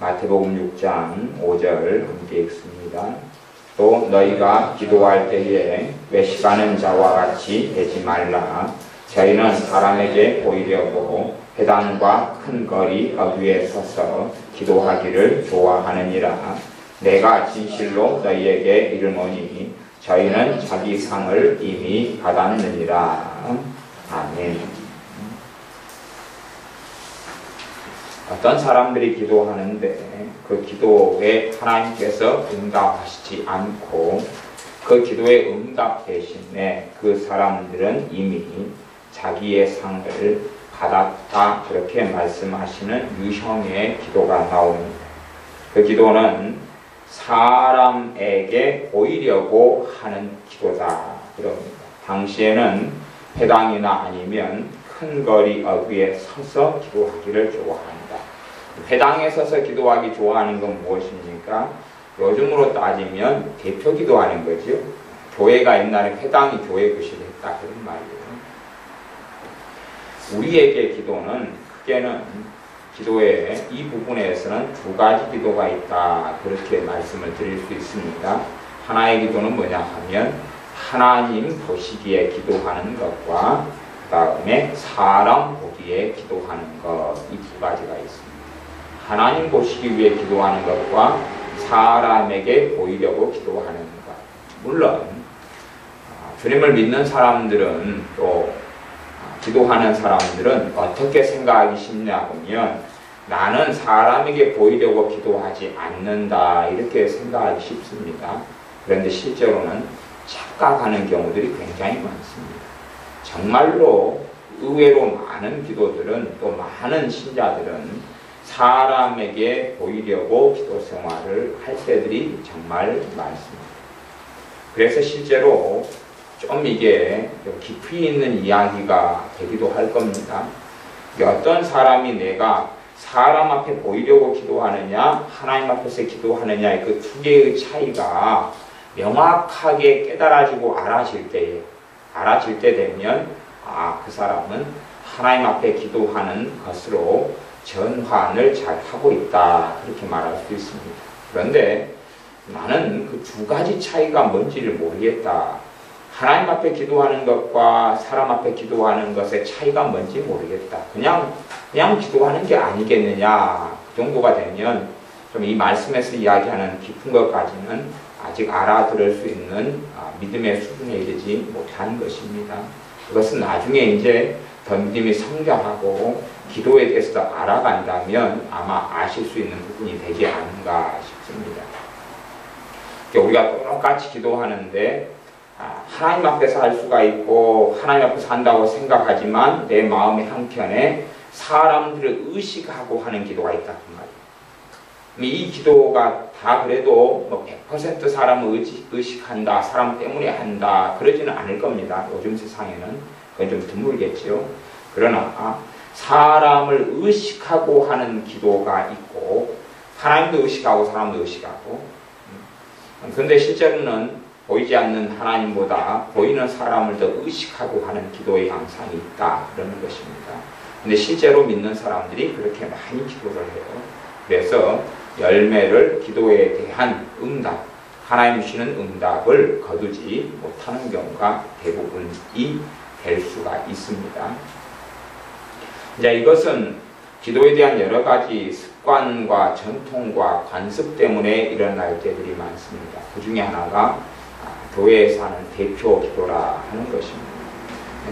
마태복음 6장 5절 함께 읽습니다. 또 너희가 기도할 때에 외식하는 자와 같이 되지 말라. 저희는 사람에게 보이려고 회당과 큰 거리 어귀에 서서 기도하기를 좋아하느니라. 내가 진실로 너희에게 이르노니 저희는 자기 상을 이미 받았느니라. 아멘. 어떤 사람들이 기도하는데 그 기도에 하나님께서 응답하시지 않고 그 기도의 응답 대신에 그 사람들은 이미 자기의 상을 받았다, 그렇게 말씀하시는 유형의 기도가 나옵니다. 그 기도는 사람에게 보이려고 하는 기도다, 그럽니다. 당시에는 회당이나 아니면 큰 거리 어귀에 서서 기도하기를 좋아합니다. 회당에 서서 기도하기 좋아하는 건 무엇입니까? 요즘으로 따지면 대표 기도하는 거죠. 교회가 옛날에 회당이 교회 구실했다, 그런 말이에요. 우리에게 기도는 크게는 기도의 이 부분에서는 두 가지 기도가 있다, 그렇게 말씀을 드릴 수 있습니다. 하나의 기도는 뭐냐 하면 하나님 보시기에 기도하는 것과 그 다음에 사람 보기에 기도하는 것, 이 두 가지가 있습니다. 하나님 보시기 위해 기도하는 것과 사람에게 보이려고 기도하는 것. 물론 주님을 믿는 사람들은 또 기도하는 사람들은 어떻게 생각하기 쉽냐 하면 나는 사람에게 보이려고 기도하지 않는다, 이렇게 생각하기 쉽습니다. 그런데 실제로는 착각하는 경우들이 굉장히 많습니다. 정말로 의외로 많은 기도들은, 또 많은 신자들은 사람에게 보이려고 기도 생활을 할 때들이 정말 많습니다. 그래서 실제로 좀 이게 깊이 있는 이야기가 되기도 할 겁니다. 어떤 사람이 내가 사람 앞에 보이려고 기도하느냐, 하나님 앞에서 기도하느냐의 그 두 개의 차이가 명확하게 깨달아지고 알아질 때 되면 그 사람은 하나님 앞에 기도하는 것으로 전환을 잘 하고 있다, 그렇게 말할 수 있습니다. 그런데 나는 그 두 가지 차이가 뭔지를 모르겠다. 하나님 앞에 기도하는 것과 사람 앞에 기도하는 것의 차이가 뭔지 모르겠다. 그냥 기도하는 게 아니겠느냐, 그 정도가 되면 좀 이 말씀에서 이야기하는 깊은 것까지는 아직 알아들을 수 있는 믿음의 수준에 이르지 못한 것입니다. 그것은 나중에 이제 더 믿음이 성장하고 기도에 대해서 더 알아간다면 아마 아실 수 있는 부분이 되지 않은가 싶습니다. 우리가 똑같이 기도하는데 하나님 앞에서 할 수가 있고 하나님 앞에서 한다고 생각하지만 내 마음의 한켠에 사람들을 의식하고 하는 기도가 있다, 그 말이에요. 이 기도가 다 그래도 100% 사람을 의식한다, 사람 때문에 한다, 그러지는 않을 겁니다. 요즘 세상에는 그건 좀 드물겠죠. 그러나 사람을 의식하고 하는 기도가 있고 하나님도 의식하고 사람도 의식하고, 그런데 실제로는 보이지 않는 하나님보다 보이는 사람을 더 의식하고 하는 기도의 양상이 있다, 그러는 것입니다. 근데 실제로 믿는 사람들이 그렇게 많이 기도를 해요. 그래서 열매를, 기도에 대한 응답, 하나님 주시는 응답을 거두지 못하는 경우가 대부분이 될 수가 있습니다. 이제 이것은 기도에 대한 여러 가지 습관과 전통과 관습 때문에 일어날 때들이 많습니다. 그 중에 하나가 교회에서 하는 대표 기도라 하는 것입니다.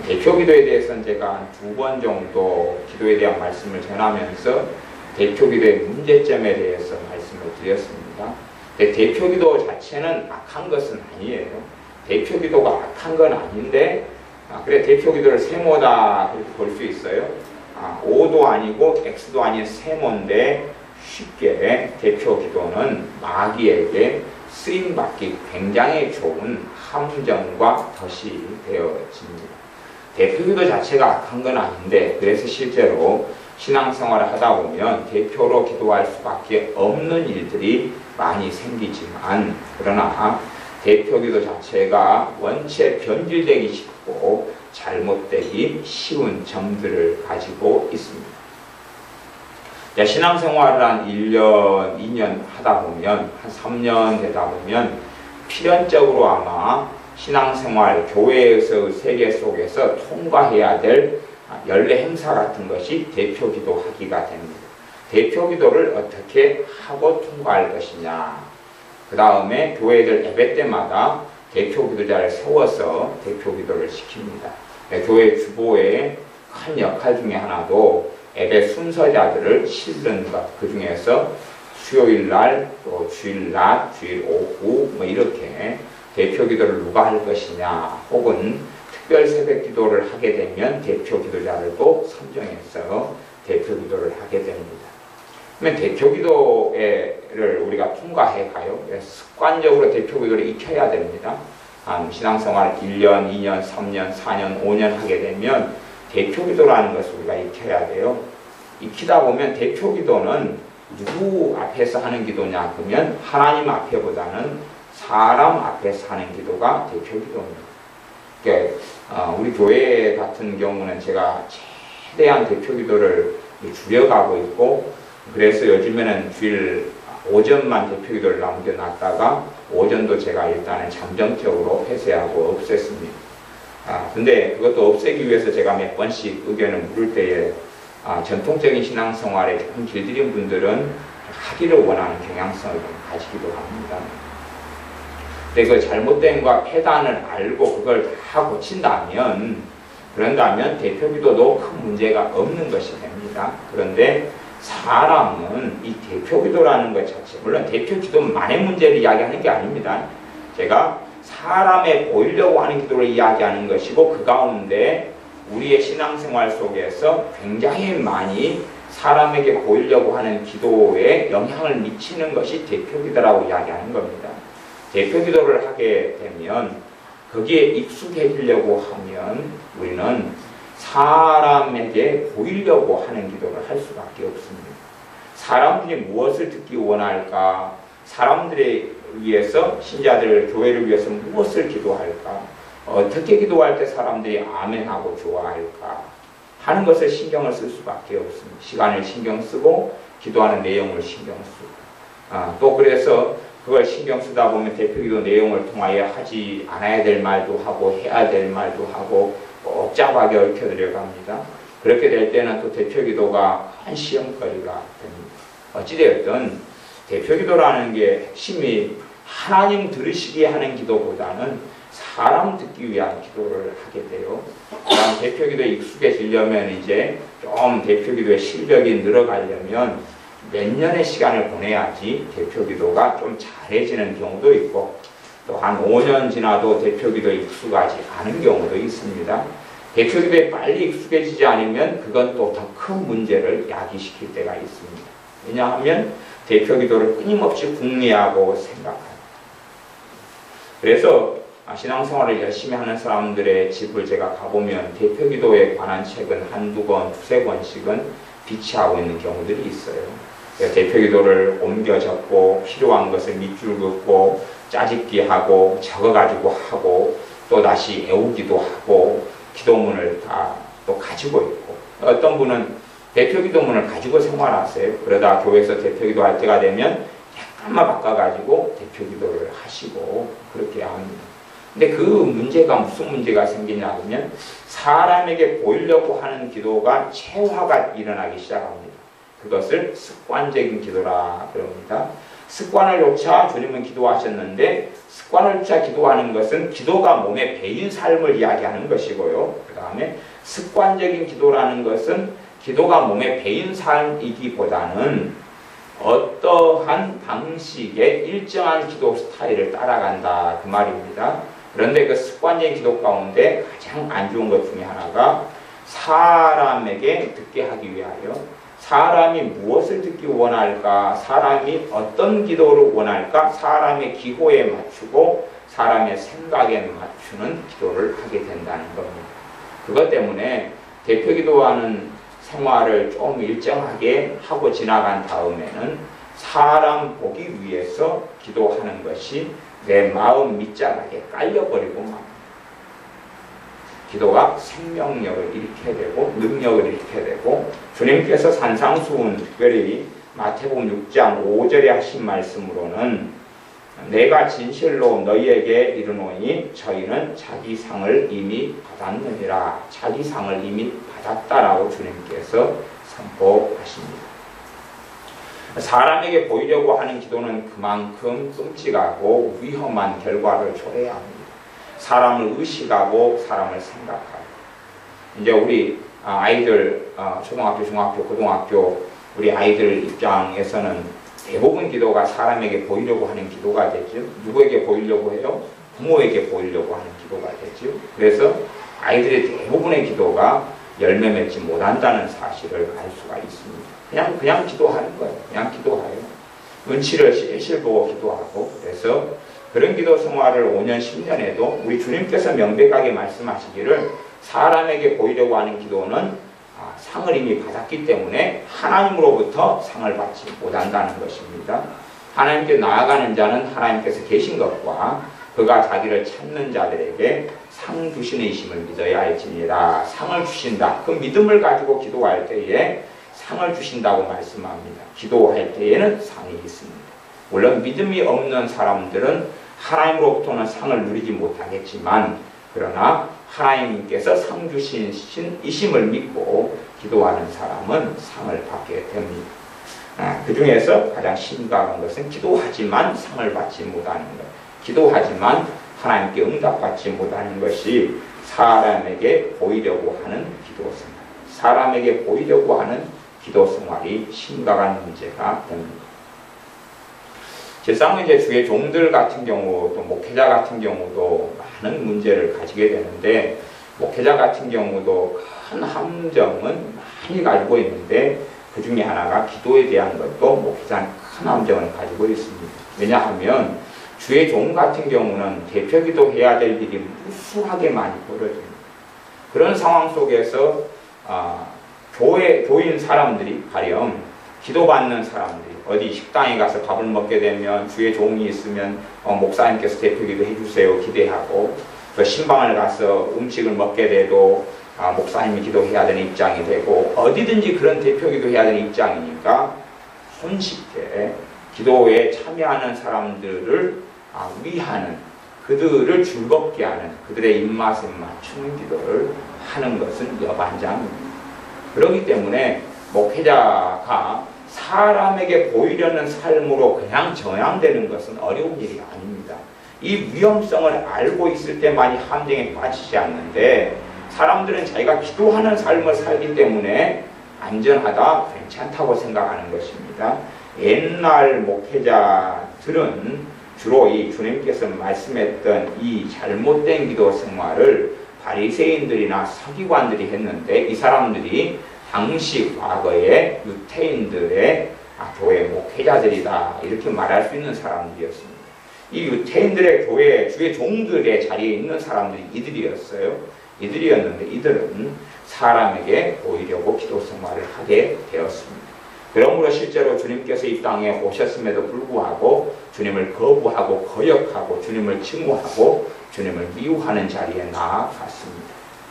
대표 기도에 대해서는 제가 한 2번 정도 기도에 대한 말씀을 전하면서 대표 기도의 문제점에 대해서 말씀을 드렸습니다. 대표 기도 자체는 악한 것은 아니에요. 대표 기도가 악한 건 아닌데, 그래 대표 기도를 세모다 그렇게 볼 수 있어요. O도 아니고 X도 아닌 세모인데 쉽게 대표 기도는 마귀에게 쓰임받기 굉장히 좋은 함정과 덫이 되어집니다. 대표 기도 자체가 악한 건 아닌데, 그래서 실제로 신앙생활을 하다 보면 대표로 기도할 수밖에 없는 일들이 많이 생기지만, 그러나 대표 기도 자체가 원체 변질되기 쉽고 잘못되기 쉬운 점들을 가지고 있습니다. 신앙생활을 한 1년, 2년 하다 보면, 한 3년 되다 보면 필연적으로 아마 신앙생활, 교회에서 세계 속에서 통과해야 될 연례 행사 같은 것이 대표기도 하기가 됩니다. 대표기도를 어떻게 하고 통과할 것이냐. 그 다음에 교회들 예배 때마다 대표기도자를 세워서 대표기도를 시킵니다. 교회 주보의 큰 역할 중에 하나도 예배 순서자들을 실는 것, 그 중에서 수요일날, 또 주일날, 주일 오후 뭐 이렇게 대표기도를 누가 할 것이냐, 혹은 특별 새벽기도를 하게 되면 대표기도자를 또 선정해서 대표기도를 하게 됩니다. 그러면 대표기도를 우리가 통과해 가요. 습관적으로 대표기도를 익혀야 됩니다. 신앙생활 1년, 2년, 3년, 4년, 5년 하게 되면 대표기도라는 것을 우리가 익혀야 돼요. 익히다 보면 대표기도는 누구 앞에서 하는 기도냐 그러면 하나님 앞에보다는 사람 앞에서 하는 기도가 대표기도입니다. 그러니까 우리 교회 같은 경우는 제가 최대한 대표기도를 줄여가고 있고, 그래서 요즘에는 주일 오전만 대표기도를 남겨놨다가 오전도 제가 일단은 잠정적으로 폐쇄하고 없앴습니다. 근데 그것도 없애기 위해서 제가 몇 번씩 의견을 물을 때에 전통적인 신앙생활에 조금 길들인 분들은 하기를 원하는 경향성을 좀 가지기도 합니다. 근데 그 잘못된과 폐단을 알고 그걸 다 고친다면, 그런다면 대표기도도 큰 문제가 없는 것이 됩니다. 그런데 사람은 이 대표기도라는 것 자체, 물론 대표기도만의 문제를 이야기하는 게 아닙니다. 제가 사람에 보이려고 하는 기도를 이야기하는 것이고, 그 가운데 우리의 신앙생활 속에서 굉장히 많이 사람에게 보이려고 하는 기도에 영향을 미치는 것이 대표기도라고 이야기하는 겁니다. 대표기도를 하게 되면 거기에 익숙해지려고 하면 우리는 사람에게 보이려고 하는 기도를 할 수밖에 없습니다. 사람들이 무엇을 듣기 원할까? 사람들에 위해서, 신자들, 교회를 위해서 무엇을 기도할까? 어떻게 기도할 때 사람들이 아멘하고 좋아할까? 하는 것을 신경을 쓸 수밖에 없습니다. 시간을 신경 쓰고 기도하는 내용을 신경 쓰고 또 그래서 그걸 신경 쓰다 보면 대표기도 내용을 통하여 하지 않아야 될 말도 하고 해야 될 말도 하고 복잡하게 얽혀 들어갑니다. 그렇게 될 때는 또 대표기도가 한 시험거리가 됩니다. 어찌되었든 대표기도라는 게 핵심이 하나님 들으시게 하는 기도보다는 사람 듣기 위한 기도를 하게 돼요. 그다음 대표기도에 익숙해지려면 이제 좀 대표기도의 실력이 늘어가려면 몇 년의 시간을 보내야지 대표기도가 좀 잘해지는 경우도 있고, 또 한 5년 지나도 대표기도에 익숙하지 않은 경우도 있습니다. 대표기도에 빨리 익숙해지지 않으면 그건 또 더 큰 문제를 야기시킬 때가 있습니다. 왜냐하면 대표기도를 끊임없이 궁리하고 생각합니다. 그래서 신앙생활을 열심히 하는 사람들의 집을 제가 가보면 대표기도에 관한 책은 한두 권, 두세 권씩은 비치하고 있는 경우들이 있어요. 대표기도를 옮겨 적고 필요한 것을 밑줄 긋고 짜집기 하고 적어가지고 하고 또 다시 외우기도 하고 기도문을 다 또 가지고 있고, 어떤 분은 대표기도문을 가지고 생활하세요. 그러다 교회에서 대표기도 할 때가 되면 약간만 바꿔가지고 대표기도를 하시고 그렇게 합니다. 근데 그 문제가 무슨 문제가 생기냐 하면 사람에게 보이려고 하는 기도가 체화가 일어나기 시작합니다. 그것을 습관적인 기도라 그럽니다. 습관을 쫓아 주님은 기도하셨는데, 습관을 쫓아 기도하는 것은 기도가 몸에 배인 삶을 이야기하는 것이고요. 그 다음에 습관적인 기도라는 것은 기도가 몸에 배인 삶이기보다는 어떠한 방식의 일정한 기도 스타일을 따라간다 그 말입니다. 그런데 그 습관적인 기도 가운데 가장 안 좋은 것 중에 하나가 사람에게 듣게 하기 위하여, 사람이 무엇을 듣기 원할까, 사람이 어떤 기도를 원할까, 사람의 기호에 맞추고 사람의 생각에 맞추는 기도를 하게 된다는 겁니다. 그것 때문에 대표기도하는 생활을 좀 일정하게 하고 지나간 다음에는 사람 보기 위해서 기도하는 것이 내 마음 밑자락에 깔려버리고 맙니다. 기도가 생명력을 잃게 되고 능력을 잃게 되고 주님께서 산상수훈 특별히 마태복음 6장 5절에 하신 말씀으로는 내가 진실로 너희에게 이르노니 저희는 자기 상을 이미 받았느니라. 자기 상을 이미 받았다라고 주님께서 선포하십니다. 사람에게 보이려고 하는 기도는 그만큼 끔찍하고 위험한 결과를 초래해야 합니다. 사람을 의식하고 사람을 생각하고. 이제 우리 아이들 초등학교, 중학교, 고등학교 우리 아이들 입장에서는 대부분 기도가 사람에게 보이려고 하는 기도가 되죠. 누구에게 보이려고 해요? 부모에게 보이려고 하는 기도가 되죠. 그래서 아이들의 대부분의 기도가 열매 맺지 못한다는 사실을 알 수가 있습니다. 그냥 기도하는 거예요. 그냥 기도해요. 눈치를 실실 보고 기도하고. 그래서 그런 기도 생활을 5년, 10년에도 우리 주님께서 명백하게 말씀하시기를 사람에게 보이려고 하는 기도는 상을 이미 받았기 때문에 하나님으로부터 상을 받지 못한다는 것입니다. 하나님께 나아가는 자는 하나님께서 계신 것과 그가 자기를 찾는 자들에게 상 주시는 이심을 믿어야 할지니라. 상을 주신다. 그 믿음을 가지고 기도할 때에 상을 주신다고 말씀합니다. 기도할 때에는 상이 있습니다. 물론 믿음이 없는 사람들은 하나님으로부터는 상을 누리지 못하겠지만 그러나 하나님께서 상 주신 이심을 믿고 기도하는 사람은 상을 받게 됩니다. 그 중에서 가장 심각한 것은 기도하지만 상을 받지 못하는 것. 기도하지만 하나님께 응답받지 못하는 것이 사람에게 보이려고 하는 기도 생활. 사람에게 보이려고 하는 기도 생활이 심각한 문제가 됩니다. 실상 이제 주의 종들 같은 경우 또 목회자 같은 경우도 많은 문제를 가지게 되는데 목회자 같은 경우도 큰 함정은 많이 가지고 있는데 그 중에 하나가 기도에 대한 것도 목회자는 큰 함정을 가지고 있습니다. 왜냐하면 주의 종 같은 경우는 대표기도 해야 될 일이 무수하게 많이 벌어집니다. 그런 상황 속에서 교인 사람들이 가령 기도받는 사람들이 어디 식당에 가서 밥을 먹게 되면 주의 종이 있으면 목사님께서 대표기도 해주세요 기대하고 또 신방을 가서 음식을 먹게 돼도 목사님이 기도해야 되는 입장이 되고 어디든지 그런 대표기도 해야 되는 입장이니까 손쉽게 기도에 참여하는 사람들을 위하는 그들을 즐겁게 하는 그들의 입맛에 맞추는 기도를 하는 것은 여반장입니다. 그렇기 때문에 목회자가 사람에게 보이려는 삶으로 그냥 전향되는 것은 어려운 일이 아닙니다. 이 위험성을 알고 있을 때만이 함정에 빠지지 않는데 사람들은 자기가 기도하는 삶을 살기 때문에 안전하다, 괜찮다고 생각하는 것입니다. 옛날 목회자들은 주로 이 주님께서 말씀했던 이 잘못된 기도 생활을 바리새인들이나 서기관들이 했는데 이 사람들이 당시 과거의 유태인들의 교회 목회자들이다 이렇게 말할 수 있는 사람들이었습니다. 이 유태인들의 교회 주의 종들의 자리에 있는 사람들이 이들이었는데 이들은 사람에게 보이려고 기도 생활을 하게 되었습니다. 그러므로 실제로 주님께서 이 땅에 오셨음에도 불구하고 주님을 거부하고 거역하고 주님을 증오하고 주님을 미워하는 자리에 나아갔습니다.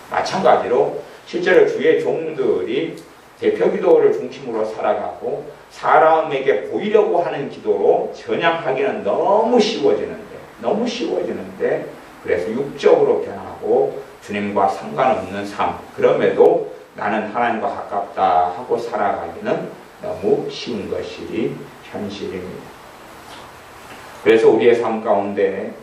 마찬가지로 실제로 주의 종들이 대표 기도를 중심으로 살아가고 사람에게 보이려고 하는 기도로 전향하기는 너무 쉬워지는데 그래서 육적으로 변하고 주님과 상관없는 삶 그럼에도 나는 하나님과 가깝다 하고 살아가기는 너무 쉬운 것이 현실입니다. 그래서 우리의 삶 가운데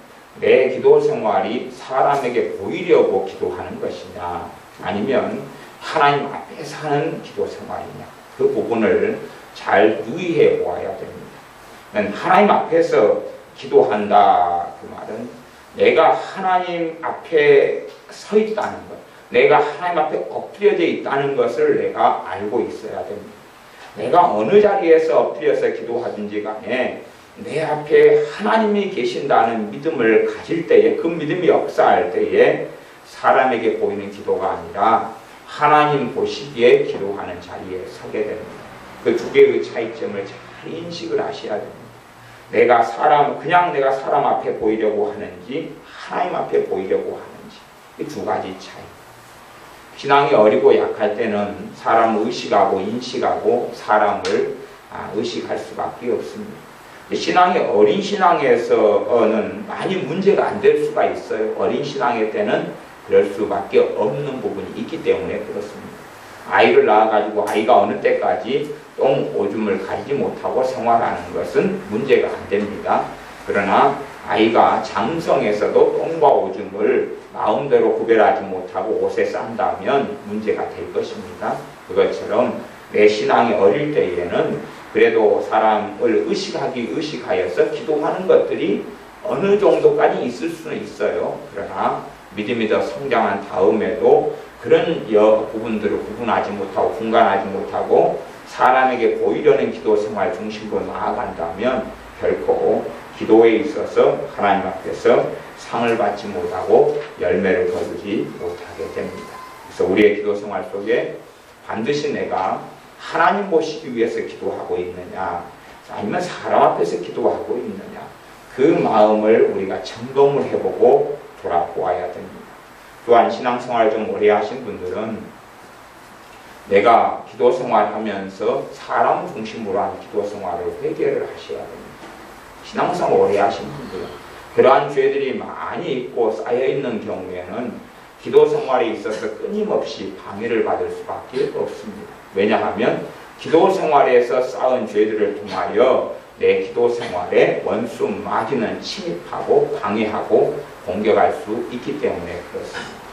내 기도 생활이 사람에게 보이려고 기도하는 것이냐 아니면 하나님 앞에서 하는 기도 생활이냐 그 부분을 잘 유의해 보아야 됩니다. 하나님 앞에서 기도한다 그 말은 내가 하나님 앞에 서 있다는 것 내가 하나님 앞에 엎드려져 있다는 것을 내가 알고 있어야 됩니다. 내가 어느 자리에서 엎드려서 기도하든지 간에 내 앞에 하나님이 계신다는 믿음을 가질 때에 그 믿음이 역사할 때에 사람에게 보이는 기도가 아니라 하나님 보시기에 기도하는 자리에 서게 됩니다. 그 두 개의 차이점을 잘 인식을 하셔야 됩니다. 내가 사람 앞에 보이려고 하는지 하나님 앞에 보이려고 하는지 이 두 가지 차이. 신앙이 어리고 약할 때는 사람을 의식하고 인식하고 사람을 의식할 수밖에 없습니다. 신앙이 어린 신앙에서는 많이 문제가 안 될 수가 있어요. 어린 신앙의 때는 그럴 수밖에 없는 부분이 있기 때문에 그렇습니다. 아이를 낳아가지고 아이가 어느 때까지 똥, 오줌을 가리지 못하고 생활하는 것은 문제가 안 됩니다. 그러나 아이가 장성에서도 똥과 오줌을 마음대로 구별하지 못하고 옷에 싼다면 문제가 될 것입니다. 그것처럼 내 신앙이 어릴 때에는 그래도 사람을 의식하여서 기도하는 것들이 어느 정도까지 있을 수는 있어요. 그러나 믿음이 더 성장한 다음에도 그런 부분들을 구분하지 못하고 분간하지 못하고 사람에게 보이려는 기도 생활 중심으로 나아간다면 결코 기도에 있어서 하나님 앞에서 상을 받지 못하고 열매를 거두지 못하게 됩니다. 그래서 우리의 기도 생활 속에 반드시 내가 하나님 보시기 위해서 기도하고 있느냐 아니면 사람 앞에서 기도하고 있느냐 그 마음을 우리가 점검을 해보고 돌아보아야 됩니다. 또한 신앙생활을 좀 오래 하신 분들은 내가 기도 생활하면서 사람 중심으로 한 기도 생활을 회개를 하셔야 됩니다. 신앙생활 오래 하신 분들은 그러한 죄들이 많이 있고 쌓여있는 경우에는 기도 생활에 있어서 끊임없이 방해를 받을 수밖에 없습니다. 왜냐하면 기도 생활에서 쌓은 죄들을 통하여 내 기도 생활에 원수 마귀는 침입하고 방해하고 공격할 수 있기 때문에 그렇습니다.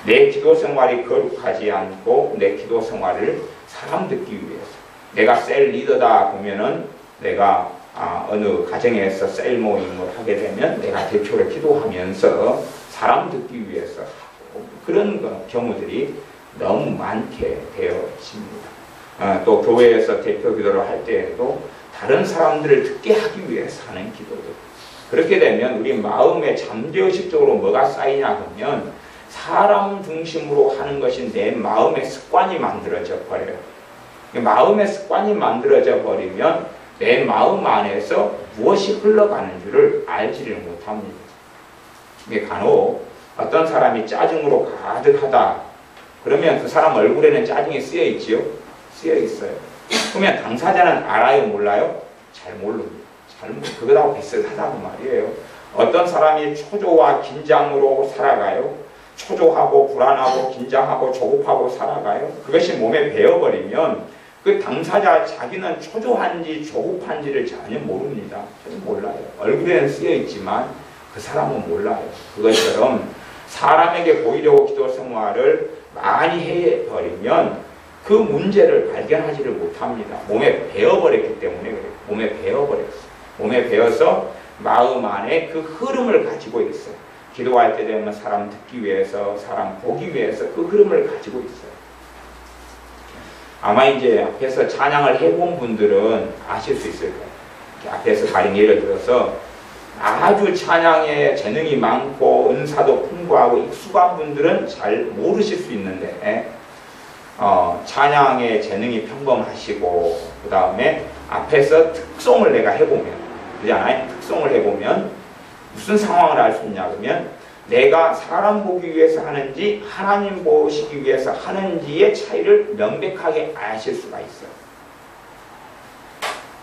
내 기도 생활이 거룩하지 않고 내 기도 생활을 사람 듣기 위해서 내가 셀 리더다 보면은 내가 어느 가정에서 셀 모임을 하게 되면 내가 대표로 기도하면서 사람 듣기 위해서 하고 그런 경우들이 너무 많게 되어집니다. 또 교회에서 대표 기도를 할 때에도 다른 사람들을 듣게 하기 위해서 하는 기도들. 그렇게 되면 우리 마음에 잠재의식적으로 뭐가 쌓이냐 하면 사람 중심으로 하는 것이 내 마음의 습관이 만들어져 버려요. 마음의 습관이 만들어져 버리면 내 마음 안에서 무엇이 흘러가는 줄을 알지를 못합니다. 이게 간혹 어떤 사람이 짜증으로 가득하다 그러면 그 사람 얼굴에는 짜증이 쓰여 있지요? 쓰여 있어요. 그러면 당사자는 알아요? 몰라요? 잘 모릅니다. 그거하고 비슷하다고 말이에요. 어떤 사람이 초조와 긴장으로 살아가요? 초조하고 불안하고 긴장하고 조급하고 살아가요? 그것이 몸에 배어버리면 그 당사자 자기는 초조한지 조급한지를 전혀 모릅니다. 전혀 몰라요. 얼굴에는 쓰여 있지만 그 사람은 몰라요. 그것처럼 사람에게 보이려고 기도 생활을 많이 해버리면 그 문제를 발견하지를 못합니다. 몸에 배어버렸기 때문에 그래요. 몸에 배어버렸어요. 몸에 배어서 마음 안에 그 흐름을 가지고 있어요. 기도할 때 되면 사람 듣기 위해서, 사람 보기 위해서 그 흐름을 가지고 있어요. 아마 이제 앞에서 찬양을 해본 분들은 아실 수 있을 거예요. 앞에서 가령 예를 들어서 아주 찬양에 재능이 많고 은사도 풍부하고 익숙한 분들은 잘 모르실 수 있는데 찬양의 재능이 평범하시고 그 다음에 앞에서 특송을 내가 해보면 그렇잖아요. 특송을 해보면 무슨 상황을 알 수 있냐 그러면 내가 사람 보기 위해서 하는지 하나님 보시기 위해서 하는지의 차이를 명백하게 아실 수가 있어요.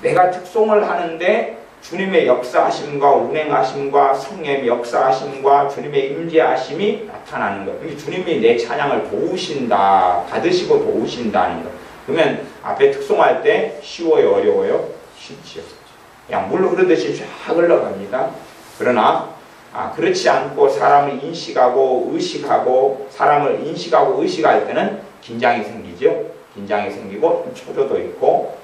내가 특송을 하는데 주님의 역사하심과 운행하심과 성령의 역사하심과 주님의 임재하심이 나타나는 것. 주님이 내 찬양을 도우신다, 받으시고 도우신다는 것. 그러면 앞에 특송할 때 쉬워요, 어려워요? 쉽지요. 그냥 물 흐르듯이 쫙 흘러갑니다. 그러나 그렇지 않고 사람을 인식하고 의식하고 사람을 인식하고 의식할 때는 긴장이 생기죠. 긴장이 생기고 초조도 있고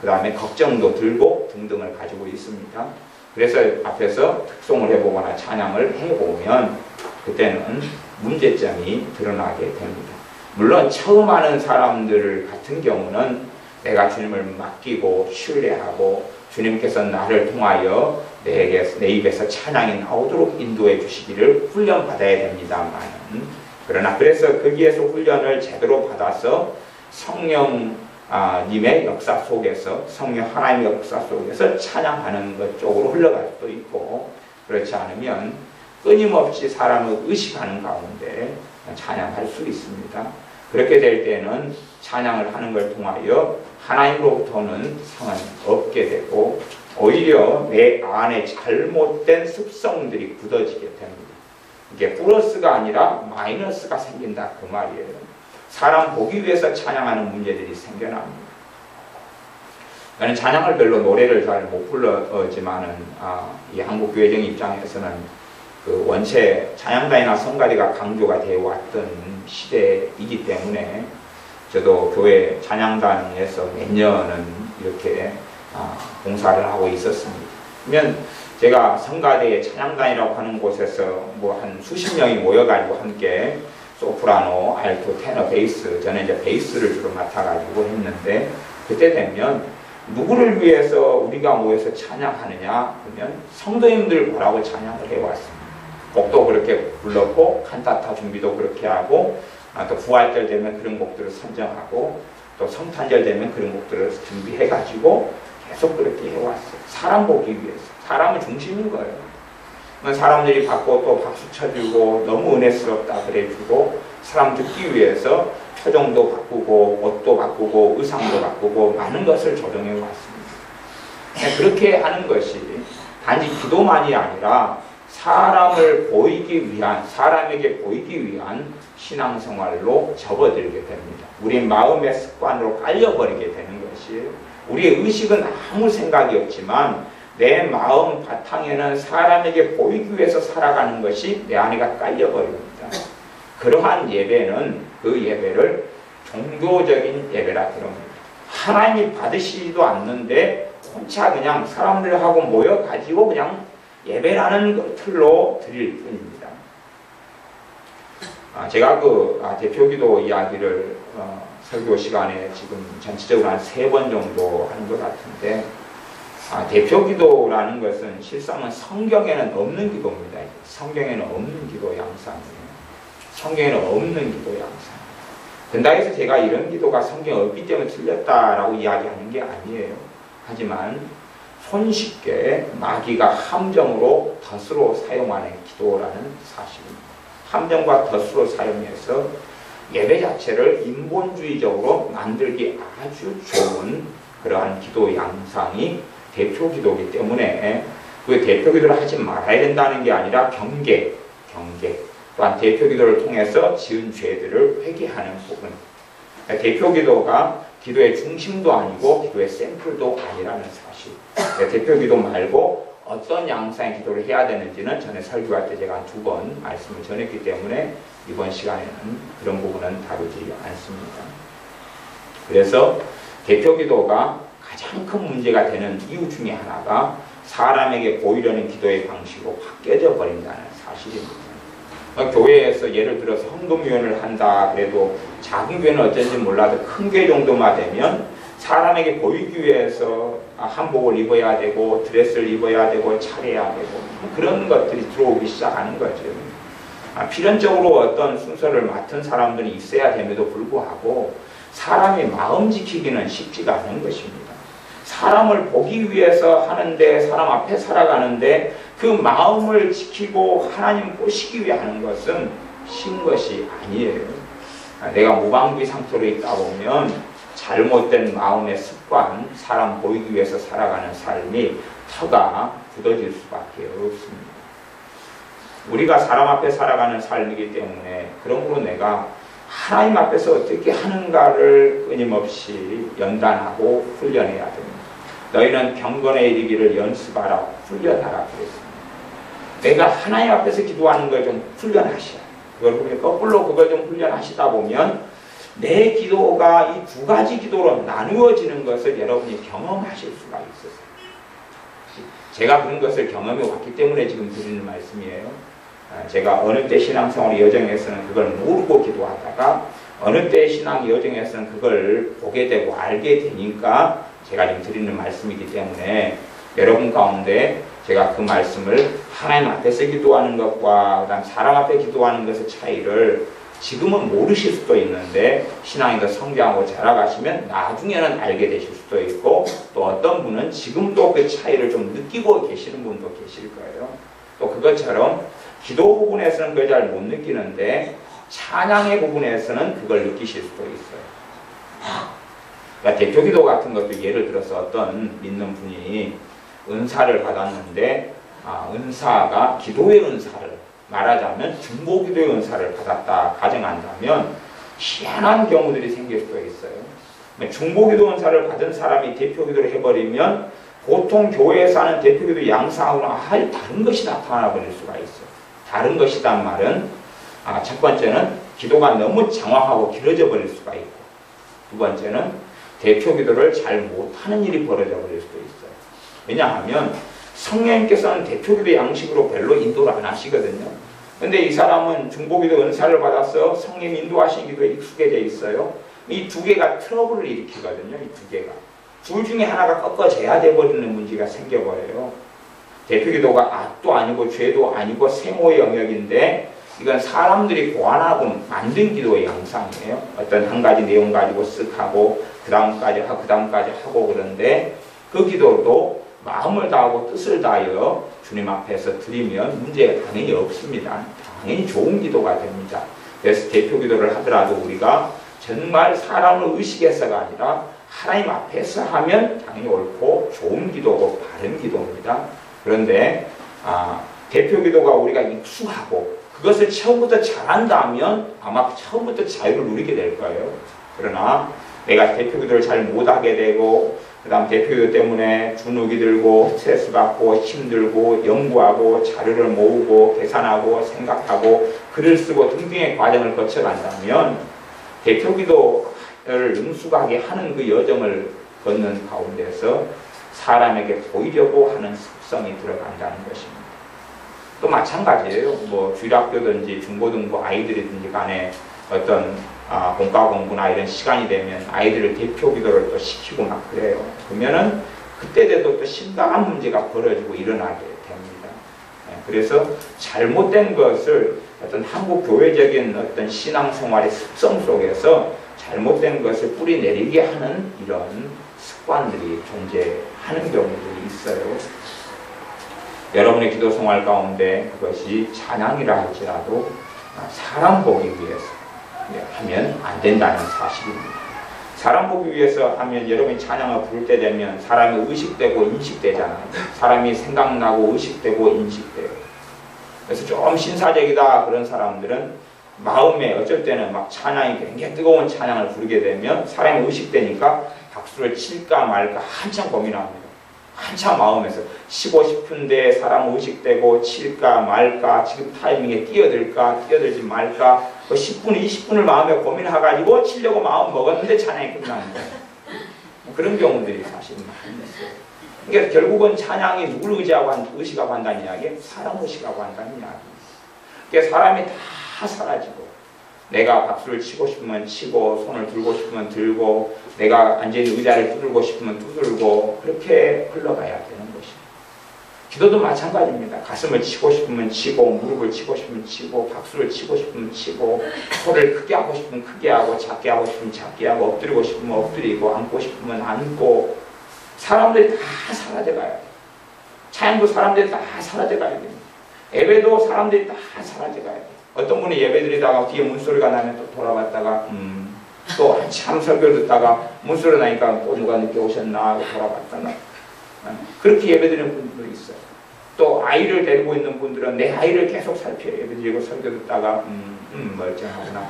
그 다음에 걱정도 들고 등등을 가지고 있습니다. 그래서 앞에서 특송을 해보거나 찬양을 해보면 그때는 문제점이 드러나게 됩니다. 물론 처음 하는 사람들 같은 경우는 내가 주님을 맡기고 신뢰하고 주님께서 나를 통하여 내 입에서 찬양이 나오도록 인도해 주시기를 훈련받아야 됩니다만 그러나 그래서 거기에서 훈련을 제대로 받아서 성령 님의 역사 속에서 성령 하나님의 역사 속에서 찬양하는 것 쪽으로 흘러갈 수도 있고 그렇지 않으면 끊임없이 사람을 의식하는 가운데 찬양할 수 있습니다. 그렇게 될 때는 찬양을 하는 걸 통하여 하나님으로부터는 상은 없게 되고 오히려 내 안에 잘못된 습성들이 굳어지게 됩니다. 이게 플러스가 아니라 마이너스가 생긴다 그 말이에요. 사람 보기 위해서 찬양하는 문제들이 생겨납니다. 나는 찬양을 별로 노래를 잘 못 불러지만은 이 한국 교회적 입장에서는 그 원체 찬양단이나 성가대가 강조가 되어 왔던 시대이기 때문에 저도 교회 찬양단에서 몇 년은 이렇게 봉사를 하고 있었습니다. 그러면 제가 성가대의 찬양단이라고 하는 곳에서 뭐 한 수십 명이 모여가지고 함께 소프라노, 알토, 테너, 베이스, 저는 이제 베이스를 주로 맡아가지고 했는데 그때 되면 누구를 위해서 우리가 모여서 찬양하느냐 그러면 성도님들 보라고 찬양을 해왔습니다. 곡도 그렇게 불렀고 칸타타 준비도 그렇게 하고 또 부활절 되면 그런 곡들을 선정하고 또 성탄절 되면 그런 곡들을 준비해가지고 계속 그렇게 해왔어요. 사람 보기 위해서. 사람은 중심인 거예요. 사람들이 받고 또 박수 쳐주고 너무 은혜스럽다 그래주고 사람 듣기 위해서 표정도 바꾸고 옷도 바꾸고 의상도 바꾸고 많은 것을 조정해 왔습니다. 그렇게 하는 것이 단지 기도만이 아니라 사람을 보이기 위한, 사람에게 보이기 위한 신앙생활로 접어들게 됩니다. 우리 마음의 습관으로 깔려버리게 되는 것이에요. 우리의 의식은 아무 생각이 없지만 내 마음 바탕에는 사람에게 보이기 위해서 살아가는 것이 내 안에가 깔려버립니다. 그러한 예배는 그 예배를 종교적인 예배라 그럽니다. 하나님이 받으시지도 않는데 혼자 그냥 사람들하고 모여가지고 그냥 예배라는 틀로 드릴 뿐입니다. 제가 그 대표기도 이야기를 설교 시간에 지금 전체적으로 한 3번 정도 하는 것 같은데 대표기도라는 것은 실상은 성경에는 없는 기도입니다. 성경에는 없는 기도 양상이에요. 성경에는 없는 기도 양상. 된다해서 제가 이런 기도가 성경에 없기 때문에 틀렸다라고 이야기하는 게 아니에요. 하지만 손쉽게 마귀가 함정으로 덫으로 사용하는 기도라는 사실입니다. 함정과 덫으로 사용해서 예배 자체를 인본주의적으로 만들기 아주 좋은 그러한 기도 양상이 대표 기도이기 때문에 그 대표 기도를 하지 말아야 된다는 게 아니라 경계 또한 대표 기도를 통해서 지은 죄들을 회개하는 부분. 대표 기도가 기도의 중심도 아니고 기도의 샘플도 아니라는 사실. 대표 기도 말고 어떤 양상의 기도를 해야 되는지는 전에 설교할 때 제가 한 2번 말씀을 전했기 때문에 이번 시간에는 그런 부분은 다루지 않습니다. 그래서 대표 기도가 가장 큰 문제가 되는 이유 중에 하나가 사람에게 보이려는 기도의 방식으로 바뀌어져 버린다는 사실입니다. 교회에서 예를 들어서 헌금위원을 한다 그래도 작은 교회는 어쩐지 몰라도 큰 교회 정도만 되면 사람에게 보이기 위해서 한복을 입어야 되고 드레스를 입어야 되고 차려야 되고 그런 것들이 들어오기 시작하는 거죠. 필연적으로 어떤 순서를 맡은 사람들이 있어야 됨에도 불구하고 사람의 마음 지키기는 쉽지가 않은 것입니다. 사람을 보기 위해서 하는데 사람 앞에 살아가는데 그 마음을 지키고 하나님 보시기 위해 하는 것은 쉬운 것이 아니에요. 내가 무방비 상태로 있다 보면 잘못된 마음의 습관, 사람 보이기 위해서 살아가는 삶이 터가 굳어질 수밖에 없습니다. 우리가 사람 앞에 살아가는 삶이기 때문에 그러므로 내가 하나님 앞에서 어떻게 하는가를 끊임없이 연단하고 훈련해야 됩니다. 너희는 경건에 이르기를 연습하라, 훈련하라 그랬습니다. 내가 하나님 앞에서 기도하는 걸 좀 훈련하셔야 그걸 거꾸로 그걸 좀 훈련하시다 보면 내 기도가 이 2가지 기도로 나누어지는 것을 여러분이 경험하실 수가 있어요. 제가 그런 것을 경험해 왔기 때문에 지금 드리는 말씀이에요. 제가 어느 때 신앙생활 여정에서는 그걸 모르고 기도하다가 어느 때 신앙 여정에서는 그걸 보게 되고 알게 되니까 제가 지금 드리는 말씀이기 때문에 여러분 가운데 제가 그 말씀을 하나님 앞에서 기도하는 것과 그다음 사람 앞에 기도하는 것의 차이를 지금은 모르실 수도 있는데 신앙이 더 성장하고 자라가시면 나중에는 알게 되실 수도 있고 또 어떤 분은 지금도 그 차이를 좀 느끼고 계시는 분도 계실 거예요. 또 그것처럼 기도 부분에서는 그걸 잘 못 느끼는데 찬양의 부분에서는 그걸 느끼실 수도 있어요. 그러니까 대표기도 같은 것도 예를 들어서 어떤 믿는 분이 은사를 받았는데 은사가 기도의 은사를 말하자면 중보기도의 은사를 받았다 가정한다면 희한한 경우들이 생길 수도 있어요. 중보기도 은사를 받은 사람이 대표기도를 해버리면 보통 교회에서 하는 대표기도 양상하고는 다른 것이 나타나 버릴 수가 있어요. 다른 것이란 말은 첫 번째는 기도가 너무 장황하고 길어져 버릴 수가 있고, 두 번째는 대표기도를 잘 못하는 일이 벌어져 버릴 수도 있어요. 왜냐하면 성령님께서는 대표기도 양식으로 별로 인도를 안 하시거든요. 근데 이 사람은 중보기도 은사를 받아서 성령 인도하신 기도에 익숙해져 있어요. 이 두 개가 트러블을 일으키거든요. 이 두 개가. 둘 중에 하나가 꺾어져야 돼버리는 문제가 생겨버려요. 대표기도가 악도 아니고 죄도 아니고 세모의 영역인데 이건 사람들이 고안하고 만든 기도의 양상이에요. 어떤 한 가지 내용 가지고 쓱 하고 그 다음까지 하고 그런데 그 기도도 마음을 다하고 뜻을 다하여 주님 앞에서 드리면 문제가 당연히 없습니다. 당연히 좋은 기도가 됩니다. 그래서 대표 기도를 하더라도 우리가 정말 사람을 의식해서가 아니라 하나님 앞에서 하면 당연히 옳고 좋은 기도고 바른 기도입니다. 그런데 대표 기도가 우리가 익숙하고 그것을 처음부터 잘한다면 아마 처음부터 자유를 누리게 될 거예요. 그러나 내가 대표 기도를 잘 못하게 되고 그 다음 대표기도 때문에 주눅이 들고 스트레스 받고 힘들고 연구하고 자료를 모으고 계산하고 생각하고 글을 쓰고 등등의 과정을 거쳐간다면 대표기도를 능숙하게 하는 그 여정을 걷는 가운데서 사람에게 보이려고 하는 습성이 들어간다는 것입니다. 또 마찬가지예요. 뭐 주일학교든지 중고등부 아이들이든지 간에 어떤 공과 공부나 이런 시간이 되면 아이들을 대표 기도를 또 시키고 막 그래요. 그러면은 그때 돼도 또 심각한 문제가 벌어지고 일어나게 됩니다. 그래서 잘못된 것을 어떤 한국 교회적인 어떤 신앙생활의 습성 속에서 잘못된 것을 뿌리내리게 하는 이런 습관들이 존재하는 경우들이 있어요. 여러분의 기도 생활 가운데 그것이 찬양이라 할지라도 사람 보기 위해서 하면 안 된다는 사실입니다. 사람 보기 위해서 하면 여러분이 찬양을 부를 때 되면 사람이 의식되고 인식되잖아요. 사람이 생각나고 의식되고 인식돼요. 그래서 좀 신사적이다 그런 사람들은 마음에 어쩔 때는 막 찬양이 굉장히 뜨거운 찬양을 부르게 되면 사람이 의식되니까 박수를 칠까 말까 한참 고민합니다. 한참 마음에서 쉬고 싶은데 사람 의식되고 칠까 말까 지금 타이밍에 뛰어들까 뛰어들지 말까 10분 20분을 마음에 고민해가지고 치려고 마음 먹었는데 찬양이 끝나는 거예요. 그런 경우들이 사실 많이 있어요. 그러니까 결국은 찬양이 누구를 의식하고 한다는 이야기예요? 사람 의식하고 한다는 이야기예요. 그러니까 사람이 다 사라지고 내가 박수를 치고 싶으면 치고 손을 들고 싶으면 들고 내가 앉아있는 의자를 두들고 싶으면 두들고 그렇게 흘러가야 되는 것입니다. 기도도 마찬가지입니다. 가슴을 치고 싶으면 치고 무릎을 치고 싶으면 치고 박수를 치고 싶으면 치고 소리를 크게 하고 싶으면 크게 하고 작게 하고 싶으면 작게 하고 엎드리고 싶으면 엎드리고 앉고 싶으면 앉고 사람들이 다 사라져가야 돼요. 찬양도 사람들이 다 사라져가야 됩니다. 예배도 사람들이 다 사라져가야 돼요. 어떤 분이 예배 드리다가 뒤에 문소리가 나면 또 돌아봤다가 또 한참 설교 듣다가 문소리 나니까 또 누가 늦게 오셨나 하고 돌아봤다가 그렇게 예배 드리는 분들도 있어요. 또 아이를 데리고 있는 분들은 내 아이를 계속 살펴요. 예배 드리고 설교 듣다가 멀쩡하구나.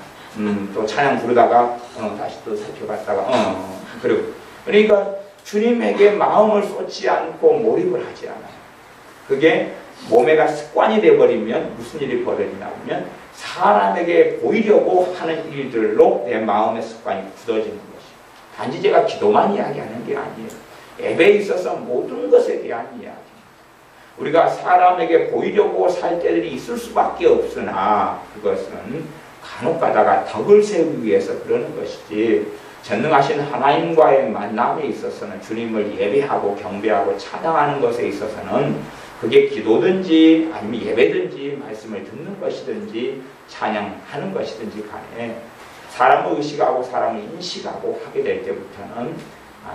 또 찬양 부르다가 다시 또 살펴봤다가 그리고 그러니까 주님에게 마음을 쏟지 않고 몰입을 하지 않아요. 그게 몸에가 습관이 되어버리면 무슨 일이 벌어지냐면 사람에게 보이려고 하는 일들로 내 마음의 습관이 굳어지는 것이에요. 단지 제가 기도만 이야기하는 게 아니에요. 예배에 있어서 모든 것에 대한 이야기입니다. 우리가 사람에게 보이려고 살 때들이 있을 수밖에 없으나 그것은 간혹 가다가 덕을 세우기 위해서 그러는 것이지 전능하신 하나님과의 만남에 있어서는 주님을 예배하고 경배하고 찬양하는 것에 있어서는 그게 기도든지 아니면 예배든지 말씀을 듣는 것이든지 찬양하는 것이든지 간에 사람을 의식하고 사람을 인식하고 하게 될 때부터는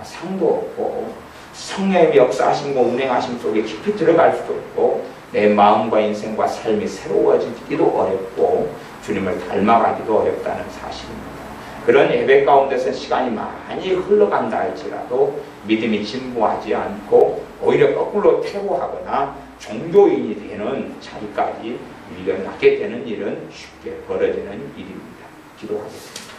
상도 없고 성령의 역사하심과 운행하심 속에 깊이 들어갈 수도 없고 내 마음과 인생과 삶이 새로워지기도 어렵고 주님을 닮아가기도 어렵다는 사실입니다. 그런 예배 가운데서 시간이 많이 흘러간다 할지라도 믿음이 진보하지 않고 오히려 거꾸로 퇴보하거나 종교인이 되는 자리까지 밀려나게 되는 일은 쉽게 벌어지는 일입니다. 기도하겠습니다.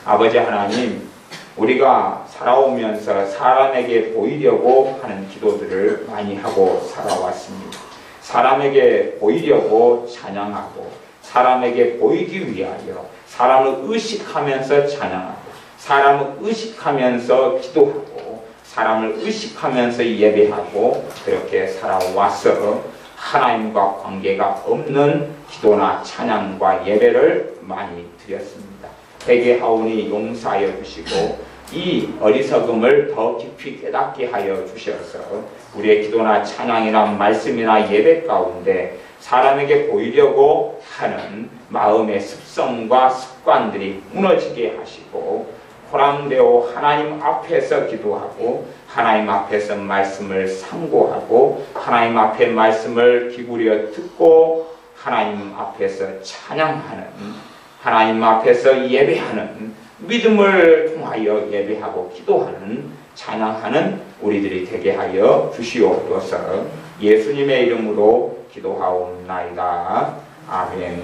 아버지 하나님, 우리가 살아오면서 사람에게 보이려고 하는 기도들을 많이 하고 살아왔습니다. 사람에게 보이려고 찬양하고, 사람에게 보이기 위하여 사람을 의식하면서 찬양하고, 사람을 의식하면서 기도하고, 사람을 의식하면서 예배하고, 그렇게 살아와서 하나님과 관계가 없는 기도나 찬양과 예배를 많이 드렸습니다. 회개하오니 용서하여 주시고 이 어리석음을 더 깊이 깨닫게 하여 주셔서 우리의 기도나 찬양이나 말씀이나 예배 가운데 사람에게 보이려고 하는 마음의 습성과 습관들이 무너지게 하시고, 호람되어 하나님 앞에서 기도하고 하나님 앞에서 말씀을 상고하고 하나님 앞에 말씀을 기울여 듣고 하나님 앞에서 찬양하는, 하나님 앞에서 예배하는, 믿음을 통하여 예배하고 기도하는, 찬양하는 우리들이 되게 하여 주시옵소서. 예수님의 이름으로 기도하옵나이다. 아멘.